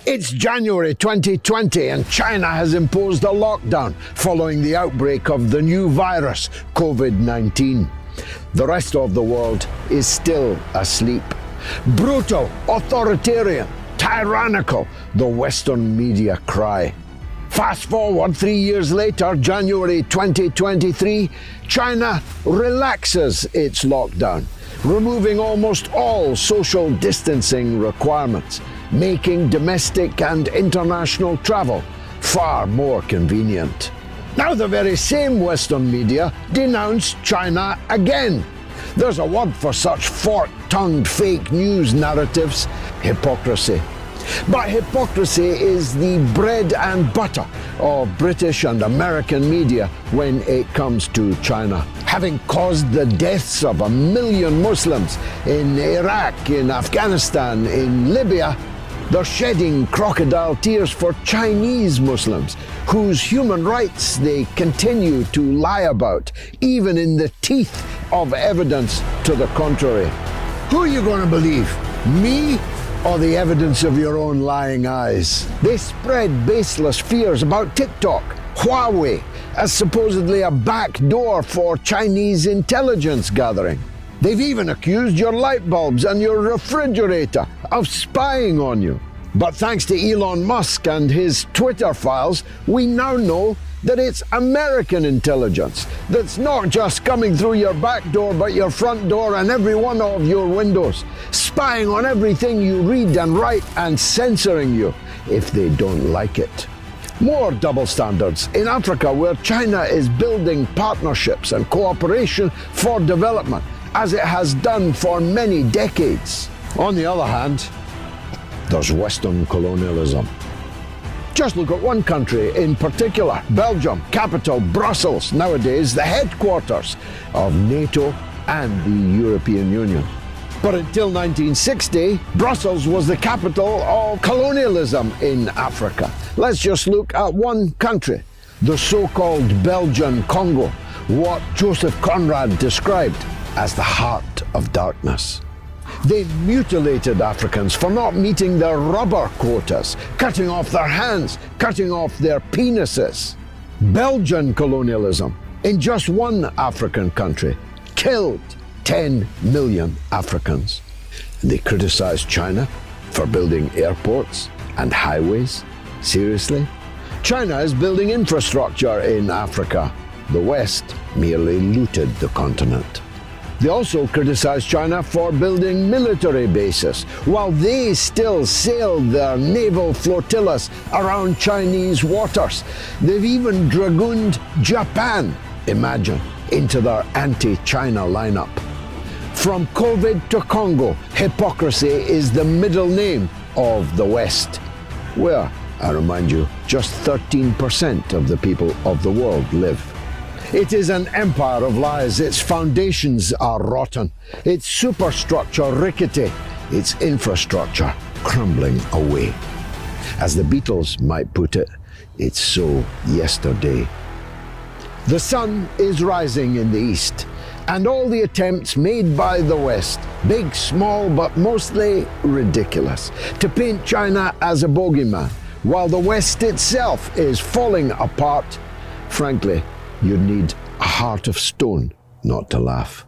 It's January 2020 and China has imposed a lockdown following the outbreak of the new virus, COVID-19. The rest of the world is still asleep. Brutal, authoritarian, tyrannical, the Western media cry. Fast forward 3 years later, January 2023, China relaxes its lockdown, removing almost all social distancing requirements, making domestic and international travel far more convenient. Now the very same Western media denounce China again. There's a word for such fork-tongued fake news narratives: hypocrisy. But hypocrisy is the bread and butter of British and American media when it comes to China. Having caused the deaths of 1 million Muslims in Iraq, in Afghanistan, in Libya, they're shedding crocodile tears for Chinese Muslims, whose human rights they continue to lie about, even in the teeth of evidence to the contrary. Who are you going to believe? Me or the evidence of your own lying eyes? They spread baseless fears about TikTok, Huawei, as supposedly a backdoor for Chinese intelligence gathering. They've even accused your light bulbs and your refrigerator of spying on you. But thanks to Elon Musk and his Twitter files, we now know that it's American intelligence that's not just coming through your back door, but your front door and every one of your windows, spying on everything you read and write and censoring you if they don't like it. More double standards in Africa, where China is building partnerships and cooperation for development, as it has done for many decades. On the other hand, there's Western colonialism. Just look at one country in particular, Belgium, capital Brussels, nowadays the headquarters of NATO and the European Union. But until 1960, Brussels was the capital of colonialism in Africa. Let's just look at one country, the so-called Belgian Congo, what Joseph Conrad described as the heart of darkness. They mutilated Africans for not meeting their rubber quotas, cutting off their hands, cutting off their penises. Belgian colonialism in just one African country killed 10 million Africans. They criticized China for building airports and highways. Seriously? China is building infrastructure in Africa. The West merely looted the continent. They also criticized China for building military bases, while they still sail their naval flotillas around Chinese waters. They've even dragooned Japan, imagine, into their anti-China lineup. From COVID to Congo, hypocrisy is the middle name of the West, where, I remind you, just 13% of the people of the world live. It is an empire of lies. Its foundations are rotten, its superstructure rickety, its infrastructure crumbling away. As the Beatles might put it, it's so yesterday. The sun is rising in the east, and all the attempts made by the West, big, small, but mostly ridiculous, to paint China as a bogeyman, while the West itself is falling apart, frankly, you'd need a heart of stone not to laugh.